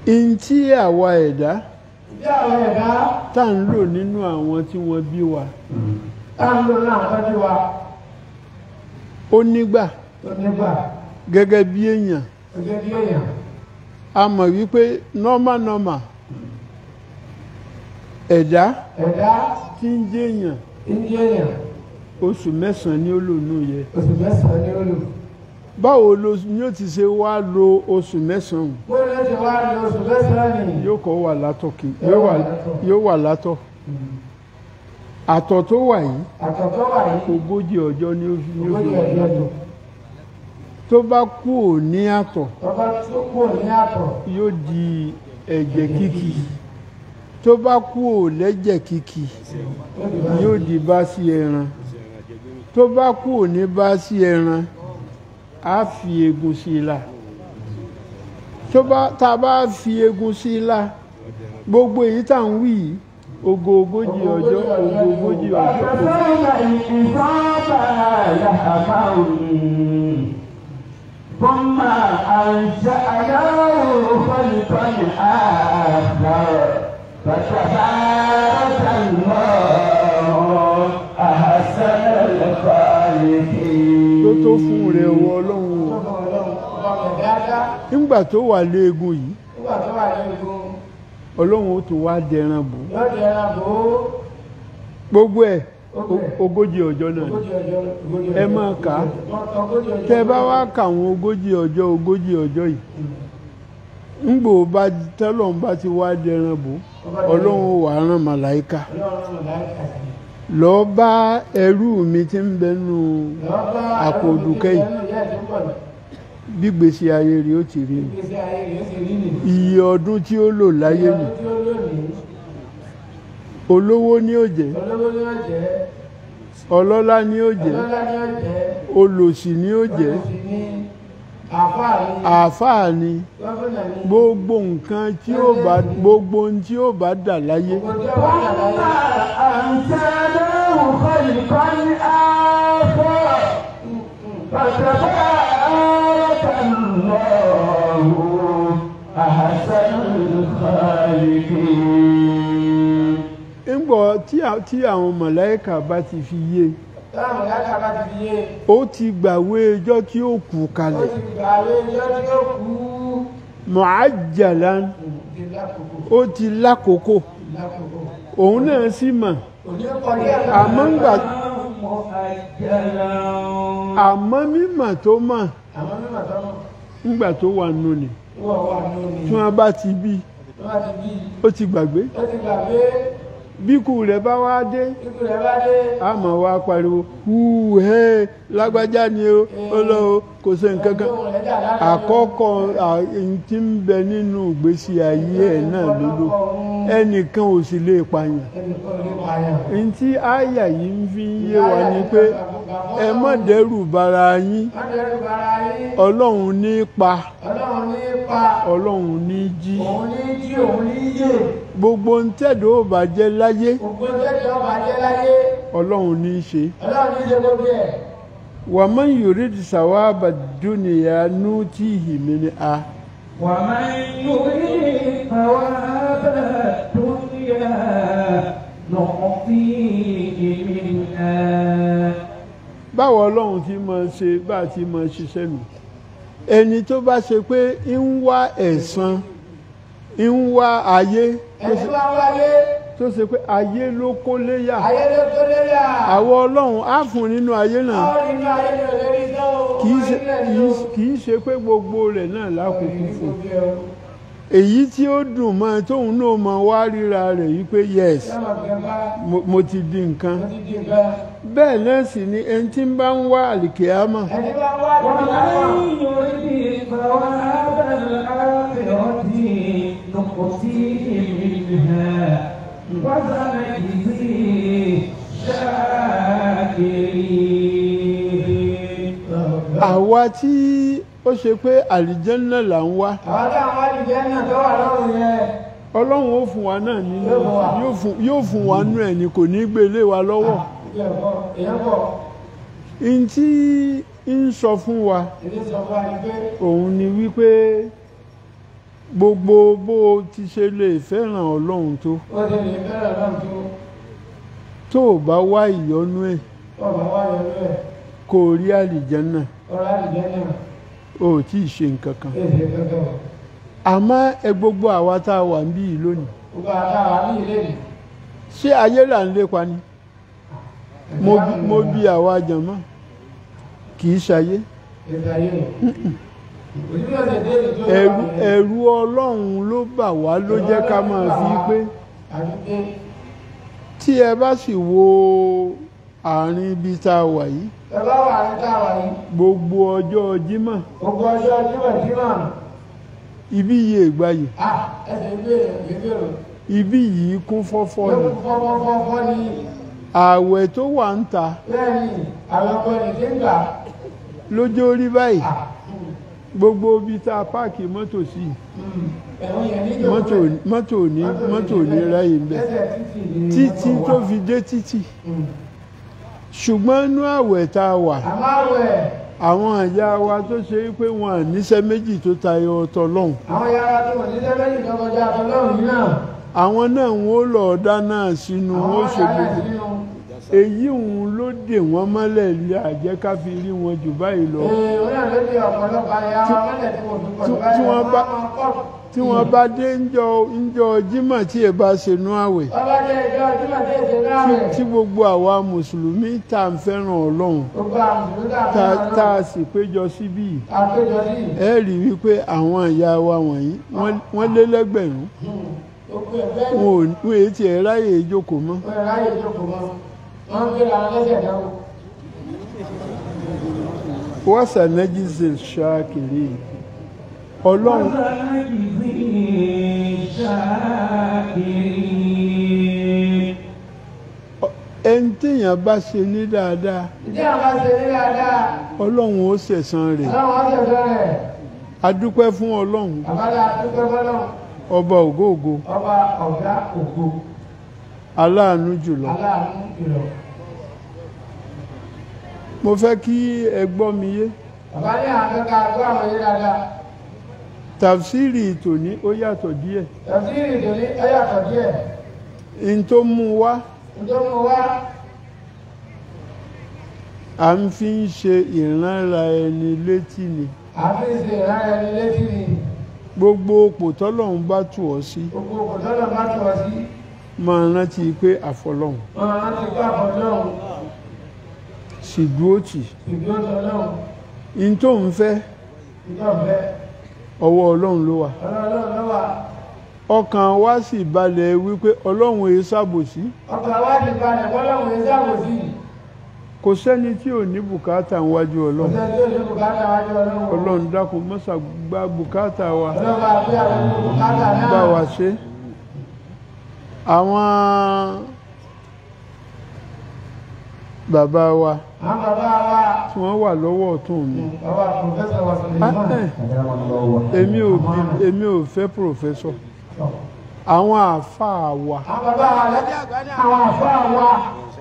ntí àwa ẹ̀dá tá ń lò nínú àwọn tí wọ́n bí wa. ó nígbà gẹ́gẹ́ bí èèyàn. a mọ̀ wípé normal ẹ̀dá tí ń jẹ́ èèyàn oṣù mẹ́sàn-án ni ó lò nù yẹ. oṣù mẹ́sàn-án ni ó lò. báwo ni ó ti ṣe wá lo oṣù mẹ́sàn-án. bó ló ṣe wá lo oṣù mẹ́sàn-án ni. yóò kọ́ wà látọ̀ kí yóò wà látọ̀. àtọ̀ tó wà yìí. ogójì ọjọ́ ni ó fi yàtọ̀. tó bá kú ò ní àtọ̀. yóò di ẹ̀jẹ̀ kíkì. tó bá kú ò lẹ́jẹ̀ kíkì yóò di bá sí ẹran. tó bá kú ò ní bá sí ẹran á fi egun sí i la. tá a bá fi egun sí i la gbogbo èyí tá à ń wí yìí ogójì ọjọ́. ثم أنشأناه خلقا آخر فتبارك الله أحسن الخالقين. tó fún rẹ̀ wọ ọlọ́run o. nígbà tó wà léegun yìí ọlọ́run ó tún wá dẹran bò. gbogbo ẹ̀ ogójì ọjọ́ náà ẹ máa kà á tẹ́ bá wá kà àwọn ogójì ọjọ́ yìí ńgbò bá tẹ́lọ̀ ń bá ti wá dẹran bò ọlọ́run wà á rán màláìka lọ bá ẹrú mi tí ń bẹnu àpò òdùkẹ́ yìí bí gbèsè ayé rí ó ti rí ni iye ọdún tí ó lò láyé nì olówó ní ó jẹ́ ọlọ́lá ni ó jẹ́ ọlọ́lá ni ó jẹ́ olòṣì ni ó jẹ́ olùsí ni àfáà ni àáfàá ni gọ́fúnà ni gbogbo nǹkan tí ó bá gbogbo ohun tí ó bá dà láyé gbogbo tí ó bá dà láyé. أنزله خلقا آخر فتبارك الله أحسن الخالقين. ńgbọ́ tí àwọn màláíkà bá ti fi yé táwọn ìyáka bá ti fi yé ó ti gbàwé ọjọ́ tí ó kù ó kalẹ̀ ti gbàwé ọjọ́ tí ó kú mu'ajjalan ti lákòókò ó ti lákòókò lákòókò òun náà sì mọ̀ òní kọ̀dí ẹ̀ka àmọ́ mímọ̀ tó mọ̀ àmọ́ mímọ̀ tó mọ̀ ńgbà tó wà nù ni wọ́n wà lónìí tí wọ́n bá ti bí wọ́n ti bí ó ti gbàgbé ó ti gbàgbé bíkú rẹ̀ bá wá dé ikú rẹ̀ bá dé a máa wá pariwo húhẹ́ lágbájá ni ó lọ o kò sí nǹkan kan àkọ́kọ́ èyí tí ń bẹ nínú ìgbésí ayé ẹ̀ náà lódò ẹnìkan ò sì lè pààyàn èyí tí àyà yìí ń fi yé wa ni pé ẹ má dẹ́rù bara yín ọlọ́run ní pa ọlọ́run ní jí gbogbo ń tẹ̀dọ̀ ò bá jẹ́ láyé ọlọ́run ní í ṣe. wa man yurid sawaba dunya nutihi minha. wa man yurid sawaba dunya nutihi minha. báwo ọlọ́run ti máa ṣe bá a ti máa ṣiṣẹ́ nù ẹni tó bá ṣe pé ń wá ẹ̀san ń wá ayé tó ṣe pé ayé ló kó léyà àwọn ọlọ́run á fún nínú ayé náà kì í ṣe pé gbogbo rẹ̀ náà lákòókò fún èyí tí ó dùn mọ́ tóun náà mọ wá ríra rẹ̀ yìí pé yes mo ti di nǹkan bẹ́ẹ̀ náà sì ni ẹni tí ń bá ń wá àlìkìyámà àwa tí ó ṣe pé àlìjẹ́nnà là ń wá àwọn táwọn àlìjẹ́nnà tó wà lọ́rùn yẹn ọlọ́run ó fún wa náà nínú yóò fún wa nú ẹ̀ ní kò ní gbé lé wa lọ́wọ́ n tí ń sọ fún wa òun ni wípé gbogbo bó ti ṣe lè fẹ́ràn ọlọ́run tó tó o bá wá ìyọ́nú ẹ̀ kò rí àlìjẹ́nnà o tí ì ṣe nǹkan kan àmọ́ ẹ gbogbo àwa tá a wà ń bí yìí lónìí ṣé ayé là ń lépa ni mo bí àwa jàmọ́ kì í ṣayé ẹ̀rù ọlọ́run ló bà wá ló jẹ́ ká máa fi pé tí ẹ bá sì wo àárín ibi tá a wà yìí gbogbo ọjọ́ jímọ̀ ibi yìí ègbáyé ibi yìí kún fọ́fọ́ ni ààwẹ̀ tó wà ń ta lójó rí báyìí gbogbo ibi tá a páàkì mọ́tò sí mọ́tò ní ráyè ń bẹ títí tó fi dé títì ṣùgbọ́n inú àwẹ̀ tá a wà àwọn ìyá wa tó ṣe pé wọn à níṣẹ́ méjì tó tayọ ọ̀tọ̀ lọ́hùn. àwọn ìyá wa tó wọ́n níṣẹ́ méjì tó kọjá ọ̀tọ̀ lọ́hùn yìí náà. àwọn náà wọn ó lọ dáná sínú wọn ṣe gbogbo èyí òun ló dè wọ́n mọ́lẹ̀ lé àjẹ́ ká fi rí wọn jù báyìí lọ. wọ́n náà ló dé ọ̀pọ̀lọpọ̀ àyà wọn mọ́lẹ̀ tí wọ́n fi pọ̀ tí wọ́n bá dé ńjọ́ jímọ̀ tí ẹ bá ṣe nú àwẹ̀ tí gbogbo àwa mùsùlùmí tá à ń fẹ́ràn ọlọ́run tá a sì péjọ síbí ẹ rí wípé àwọn ìyá wa wọ̀nyí wọ́n lé lẹ́gbẹ̀rún wọn èyí tí ẹ ráyè jókòó mọ́. wọ́n sànẹ́jì ṣe ṣáàkiri ọlọ́run ẹni téèyàn bá ṣe ní dáadáa Ìdí àwọn bá ṣe ní dáadáa. ọlọ́run ó ṣẹ̀san rẹ̀ Ọlọ́run ó ṣẹ̀san rẹ̀. a dúpẹ́ fún ọlọ́run Àbálá dúpẹ́ fọ́lọ́run. ọba ògóògo Ọba ọ̀gá ògo. aláàánú jùlọ Aláàánú ìlọ. mo fẹ́ kí ẹ gbọ́ mi yé Bàbá ní àwọn akẹ́kọ̀ọ́ àgbọ̀ àwọn yé dáadáa. tàfsírì tòní ó yàtọ̀ díẹ̀ Tafsiri ìdòní ẹ̀yàtọ̀ díẹ̀. n tó mú wá Nítorí wá à ń fi ń ṣe ìránra ẹni létí ni àfi ṣe ìrànlẹ́ ní létí ni gbogbo òpò tọ́lọ́run bá tù ọ́ sí gbogbo òkòtọ́lọ̀ bá tọ̀ ọ́ sí. máa rántí pé àfọlọ́run Wọ́n rántí pé àfọ̀lọ́run sì dúró tì ìgbó tọ́lọ́run n tó ń fẹ́ ìjọ̀fẹ́ ọwọ́ ọlọ́run ló wà ọlọ́run ló wà. ọkàn wa sì balẹ̀ wípé ọlọ́run èé ṣàbòsí Ọkọ̀ àwádìí balẹ̀ bọ́lọ́run yẹn sábòsí. kò sẹ́ni tí ò ní bùkátà níwájú ọlọ́run Ọ̀sẹ̀ tí ó ṣe bùkátà wájú ọlọ́run. ọlọ́run dákun mọ́sà gba bùkátà wa Ọlọ́run bá gbé àwọn bùkátà náà. bá wa ṣe àwọn bàbá wa Àwọn bàbá wa. tí wọ́n wà lọ́wọ́ ọ̀tún mi Bàbá pòfẹ́sọ̀ wa Suleiman. èmi ò fẹ́ pòfẹ́sọ̀ àwọn àáfàá wa Àwọn bàbá wa lẹ́jẹ̀ àgbà ní àwọn àfáà wa.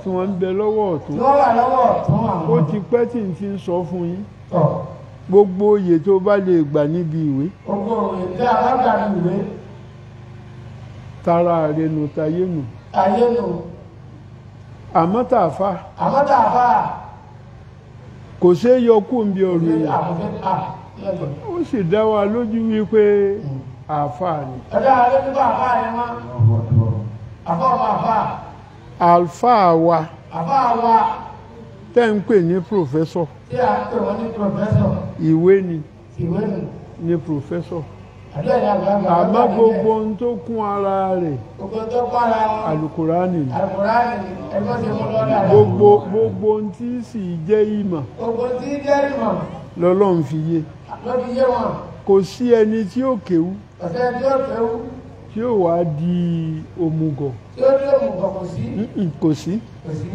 tí wọ́n ń bẹ lọ́wọ́ ọ̀tún Tí wọ́n wà lọ́wọ́ ọ̀tún àwọn. ó ti pẹ́ tí n ti ń sọ fún yín Tọ̀. gbogbo oyè tó bá lè gbà níbi ìwé Gbogbo òwe tí a bá gbà ní ìwé. tara rẹ̀ nù tayé nù Ayé nù. àmọ́ tààfà Àmọ́ tá a bá kò ṣeé yọ kú bí ọ̀rọ̀ èèyàn àbùfẹ́ lẹ́yìn. ó sì dá wa lójú wípé àáfàá ni Ọjọ́ alẹ́ nípa àfáà ni wọ́n. Àfáà ọmọ àfáà. àlfáà wa Àfáà wa tẹ́ ń pè ní pòfẹ́sọ̀ tí a ń pè wọ́n ní pòfẹ́sọ̀. ìwé ni Ìwé nù. ní pòfẹ́sọ̀ Àdúrà ní àgbàlagbà. àmọ́ gbogbo ohun tó kún ara rẹ̀ Gbogbo tó kọ́ra wọn. àlùkùránì ni Àlùkùránì ẹgbẹ́ ti mú lọ́dà. gbogbo ohun tí sì jẹ́ ìmọ̀ Gbogbo tí jẹ́ ìmọ̀ lọ́lọ́run fi yé ló fi yé wọn. kò sí ẹni tí ó kéwú Ọ̀sẹ̀ tí ó kéwú tí ó wá di òmùgọ̀ tí ó ní òmùgọ̀ kò sí. kò sí Kò sí.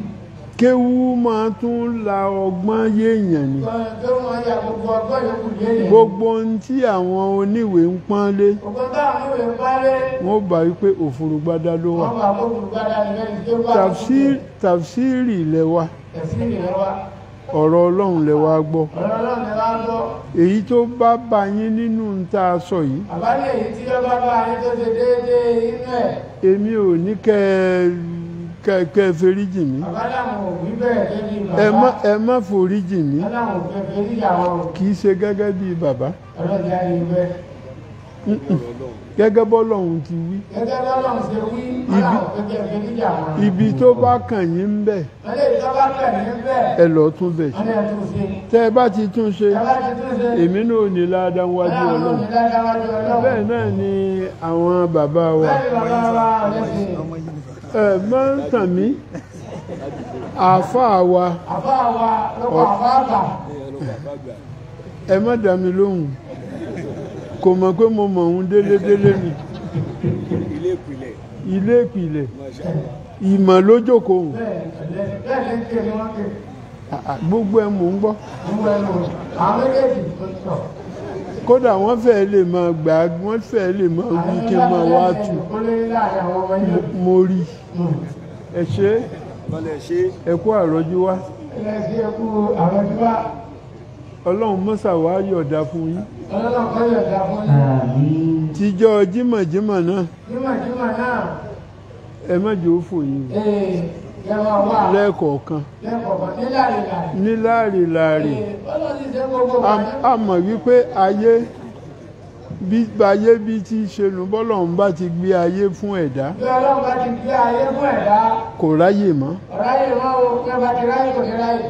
kéwú máa tún la ọgbọ́n yéèyàn ni Tó wọ́n ya gbogbo ọgbọ́n yòókù léyìn. gbogbo ohun tí àwọn oníwèé ń pọ́n lé Gbogbo táwọn ìwé ń pálé. wọ́n bá wípé òfurufú ló wà Wọ́n bá gbogbo gbádà nílẹ̀ tí ó bá tàfsírì lẹ́wà ẹ̀sìn ìrẹ́ wa. ọ̀rọ̀ ọlọ́run lẹ́wà gbọ́ Ọlọ́run ni wá gbọ́. èyí tó bá bá yín nínú ń tá a sọ yìí Àbálẹ̀ èyí tí ó bá bá yín tó ṣe déédéé inú ẹ̀. èmi ò ní kẹ́ ẹ foríjì mí Àbálẹ̀ àwọn òbí bẹ̀rẹ̀ débi bàbá. ẹ má foríjì mí Aláwọn òbí fẹ́ rí àwọn kì í ṣe gẹ́gẹ́ bí bàbá ọlọ́jà ìwé. gẹ́gẹ́ bọ́lọ́run ti wí Gẹ́gẹ́ bí Ọlọ́run ṣe wí, aláwọn òbí fẹ́ rí àwọn. ibi tó bá kàn yín ń bẹ̀ Wọ́n lè tọ́ bá kẹ̀ ní bẹ́ẹ̀. ẹ lọ́ọ́ tún bẹ̀ Wọ́n lè tún ṣe. tẹ́ ẹ bá ti tún ṣe Ẹ bá ti tún ṣe. èmi náà ò ní ládàá wájú Aláwọn ọlọ́run òbí dájáwájú Ọlọ́run. bẹ́ẹ̀ náà ni àwọn bàbá wa Bẹ́ẹ̀ ni bàbá wa ọ̀lẹ́sìn. ẹ máa ń tàn mí àáfàá wa Àfáà wa lọ́kọ̀ àfáà gbà. ẹ má dá mi lóhùn kò mọ̀ pé mo mọ̀ òun délédélé ni ilé ìpìlẹ̀ ìmọ̀ lójókòó Bẹ́ẹ̀ ni kí ni wọ́n ké. gbogbo ẹ mò ń gbọ́ Ìwé ẹnu àwọn méjèèjì tó tọ̀. kódà wọ́n fẹ́ẹ́ lè máa gbà á wọ́n fẹ́ẹ́ lè máa wí kí n máa wá tù Ó lé láàrin àwọn ọmọ yìí. mo rí ẹ ṣe ẹ kú àrọ́jú wá Ilé sí ẹkú àwọn tí wá. ọlọ́run mọ́sà wá yọ̀ọ̀dá fún yín Ọlọ́run kọ́ yọ̀dá fún yín. tíjọ́ jímọ̀jímọ̀ náà Jímọ̀jímọ̀ náà. ẹ má jẹ́ ó fò yín Yẹ̀wọ̀ wà. lẹ́ẹ̀kọ̀ọ̀kan Lẹ́kọ̀ọ̀kan níláàrin. ní láàrè Ọlọ́run ti ṣe gbogbo wa. a mọ̀ wípé ayé bí ti ṣe nù bọ́lọ́run bá ti gbé ayé fún ẹ̀dá Bí Ọlọ́run bá ti gbé ayé fún ẹ̀dá. kò ráyè mọ́ Ọ̀ráyè máa wo pé bá ti ráyè kò ní ráyè.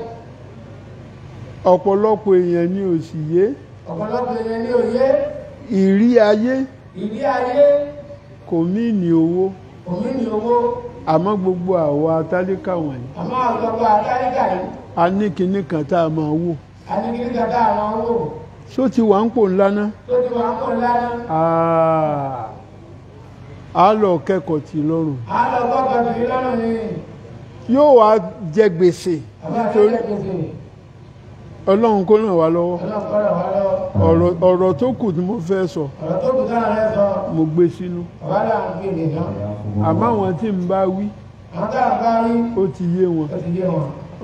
ọ̀pọ̀lọpọ̀ èèyàn ni ò sì yé Ọ̀pọ̀lọpọ̀ èèyàn ní òye. ìrí ayé Ìdí ayé. kò mí ní owó Òmí ni owó. àmọ́ gbogbo àwa tálíkà wọ̀nyí Àmọ́ àgbàgbà àtàríkà yìí. a ní kinní kan tá a máa wò A ní kí ní kàtà àwọn owó. ṣó ti wà ń pò ńlá ná Tó ti wà ń pọ̀ lánàá. a lọ kẹ́kọ̀ọ́ tì lọ́rùn A lọ gbọ́gbọ́ sí lọ́rùn ni. yóò wá jẹ gbèsè nítorí ọlọ́run kó ràn wá lọ́wọ́ ọ̀rọ̀ tó kù tí mo fẹ́ sọ mo gbé sínú àmọ́ àwọn tí ń bá wí ó ti yé wọn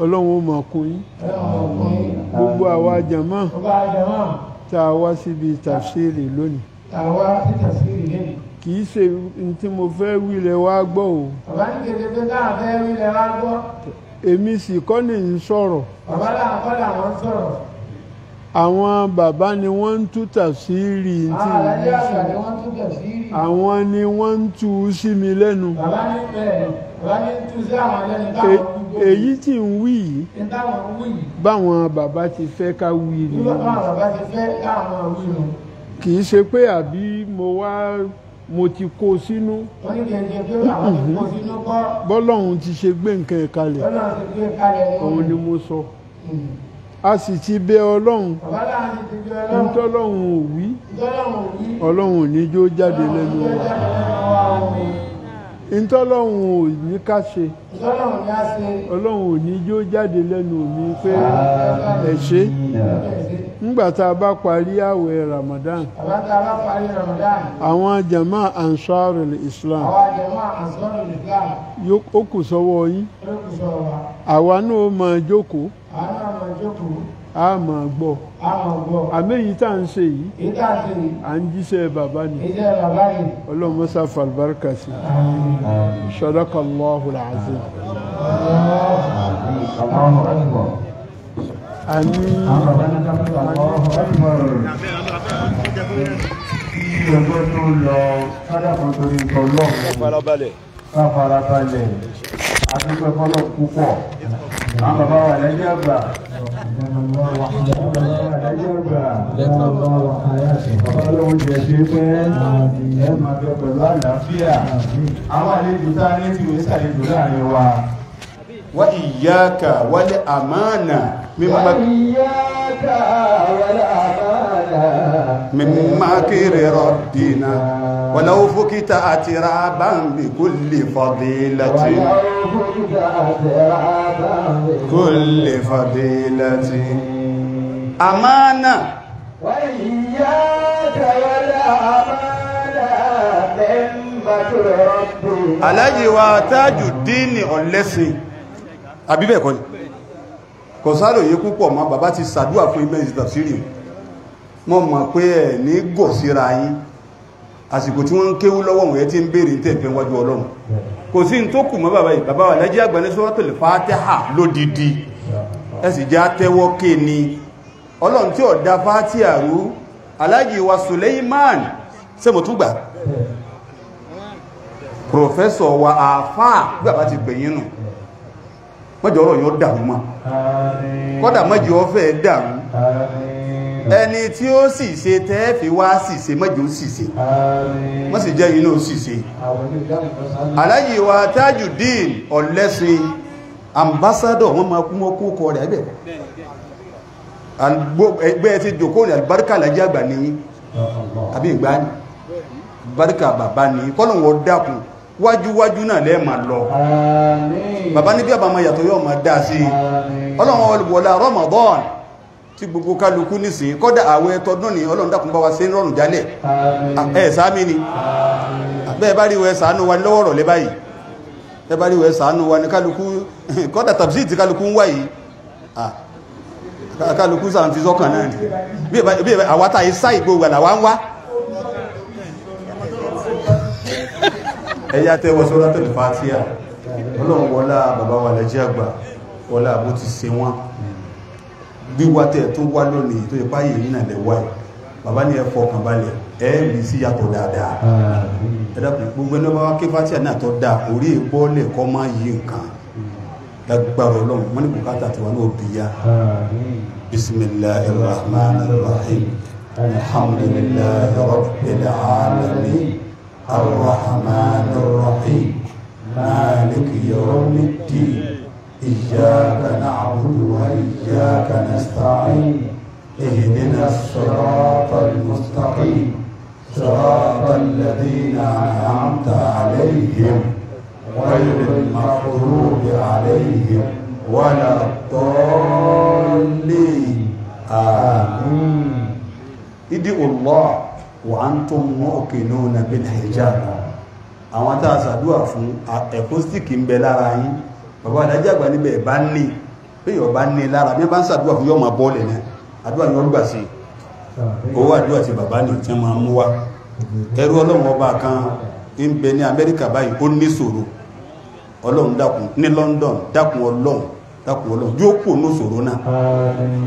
ọlọ́run ó máa kún yín gbogbo àwa jàmáà tá a wá síbi tafsiri lónìí kì í ṣe tí mo fẹ́ wí lẹ wá gbọ́ o èmi sì kọ́ ní ń sọ̀rọ̀ àwọn bàbá ni wọ́n ń tú tafsiri tí àwọn ni wọ́n ń tú sí mi lẹ́nu èyí tí ń wí yìí báwọn bàbá ti fẹ́ ká wí ni kì í ṣe pé àbí mo ti kó sínú bọ́lọ́hun ti ṣe gbé nǹkan ìkalẹ̀ òun ni mo sọ a sì ti bẹ ọlọ́run ntọ́lọ́run ò wí ọlọ́run ò ní jó jáde lẹ́nu wa ntọ́lọ́run ò ní ká ṣe ọlọ́run ò ní jó jáde lẹ́nu mi pé ẹ ṣe nígbà tá a bá parí àwẹ̀ Ramadan àwọn jama Ansarul Islam ó kù sọ́wọ́ yín àwa náà máa jókòó a máa gbọ́ àmì èyí tá à ń ṣe yìí à ń jíṣẹ́ bàbá ni ọlọ́run mọ́sá falbarka sí Sadaqallahul azim àní ọjọ́ tó lọ sádàkùn torí ìtọ́lọ́ káfarabalẹ̀ àtúnpẹ́ fọ́lọ́ púpọ̀ àwọn bàbá wà lẹ́jọ́ àgbà bàbá lóhun jẹ́ sí pé ẹ máa bẹ pẹ̀lú àlàáfíà àwọn àlejò tá ní tí ó sàlejò láàrin wa wa iyyaka wal amana من مكر ربنا ولو فكت أترابا بكل فضيلة كل فضيلة أمانة وإياك والأمانة من مكر ربنا علي وتاج الدين ọ̀lẹ́sìn àbí bẹ́ẹ̀ kọ́ ni kò sáré yìí púpọ̀ mọ́ bàbá ti ṣàdúrà fún imẹ́ ìsìtàfsírì mọ́ mọ̀ pé ẹ̀ ní gọ̀ síra yín àsìkò tí wọ́n ń kéwú lọ́wọ́ wọ́n tí ń bèèrè tẹ̀fẹ́ wájú ọlọ́run kò sí tó kù mọ́ bàbá yìí bàbá wà lẹ́jẹ́ àgbà ní Suratul Fatiha lódìdí ẹ sì já tẹ́wọ́ ké ni ọlọ́run tí ó dá Fatiha rú Alhaji wa Suleiman ṣé mo tún gbà pòfẹ́sọ̀ wa àfáà bàbá ti gbẹ̀yìn nù mọ́jọ ọ̀rọ̀ yóò dàrú mọ́ kọ́dà mọ́jọ ọ̀fẹ́ dàrú ẹni tí ó sì ṣe tẹ́ẹ̀fì wá sì ṣe mọ́jọ sì ṣe wọ́n sì jẹ́ inú sì ṣe Alhaji wa Tajudeen ọ̀lẹ́sìn ambassador wọ́n máa kún ọkọ̀ ọkọ̀ rẹ̀ ẹgbẹ́ ti jòkó ní alibarika Alhaji àgbà ní àbí ìgbà ní alibarika bàbá ní kọ́lọ̀wọ́ dákun wájúwájú náà lẹ́ẹ̀ máa lọ bàbá ní bí àbámọ́ yàtọ̀ yóò máa dá sí ọlọ́run wọlá Ramadan tí gbogbo kálukú nísìn kọ́dà àwẹ̀ tọdún ní ọlọ́run dákun bá wa ṣe ń rọrùn jálẹ̀ ẹ̀ sáàmì ni bẹ́ẹ̀ bá rí wẹ́ ṣàánú wa lọ́wọ́rọ̀ lẹ́ báyìí bẹ́ẹ̀ bá rí wẹ́ ṣàánú wa ní kálukú kọ́dà tàbí tí kálukú ń wá yìí kálukú sàn fi sọ́kàn náà bí àwátà ìsá ìgbò wà làwá ń wá ẹ̀yà tẹ́wọ́ Suratul Fatiha ọlọ́run wọlá bàbá wa lẹ́jẹ́ àgbà wọlá bó ti ṣe wọ́n bí wá tẹ́ tó wá lónìí tó ipá yìí nínà lẹ́wà bàbá ní ẹ fọkàn balẹ̀ ẹ̀ẹ́rì sí yàtọ̀ dáadáa ẹ̀dàkùn gbogbo ẹni bá wá ké Fatiha náà tó dáa orí ìbọ́lẹ̀ kọ́ máa yí nǹkan lágbára ọlọ́run wọ́n ní bùkátà tí wọ́n náà bí yá bismillahir rahmanir rahim alhamdulillahi rabbil alamin الرحمن الرحيم مالك يوم الدين إياك نعبد وإياك نستعين اهدنا الصراط المستقيم صراط الذين أنعمت عليهم غير المغضوب عليهم ولا الضالين آمين ادعوا الله وأنتم موقنون بالحجابة àwọn tá a ṣàdúrà fún ẹ̀kún síkì ń bẹ lára yín bàbá adájọ́ àgbà níbẹ̀ bá ní pé yọ̀ bá ní lára bí wọ́n bá ń ṣàdúrà fún yọ̀ máa bọ́ọ̀lẹ̀ náà àdúrà yọ̀ gbà sí owó àdúrà ti bàbá ní tí wọ́n máa mú wá ẹrú ọlọ́run ọba kan ń bẹ ní Amẹ́ríkà báyìí ó ní ṣòro ọlọ́run dákun ní London dákun ọlọ́run yóò kú ní ṣòro náà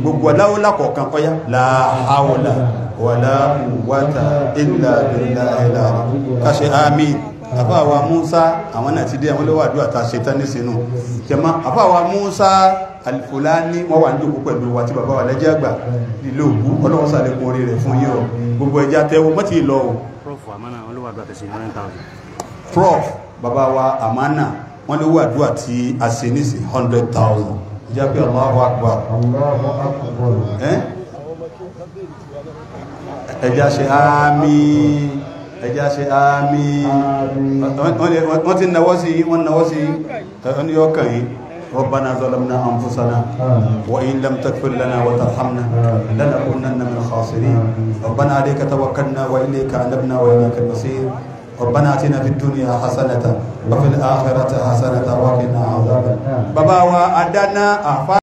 gbogbo aláwọ̀ lákọ̀ọ̀kan ọ̀yá la hawla wala quwwata illa billah káṣe àmín àfáàwà Musa àwọn náà ti dé àwọn lọ́wọ́ àdúrà ta ṣe tán ní sínú jẹma àfáàwà Musa Al-Fulani wọ́n wà ní òkú pẹ̀lú wa tí bàbá wà lẹ́jẹ́ àgbà lílò òkú ọlọ́wọ́ sàlékún orí rẹ̀ fún yíò gbogbo ẹja tẹ́wọ́ mọ́ ti lọ Prof bàbá wa Amana wọ́n lówó àdúrà tí a ṣe ní sí 100,000 jẹ́ pé Allahu Akbar ẹja ṣe àmín ẹja ṣe àmín wọ́n ti náwọ́ sí ẹni ọkàn yìí ربنا ظلمنا أنفسنا وإن لم تغفر لنا وترحمنا لنكونن من الخاسرين ربنا عليك توكلنا وإليك أنبنا وإليك المصير ربنا آتنا في الدنيا حسنة وفي الآخرة حسنة وقنا عذاب النار بابا وأدنا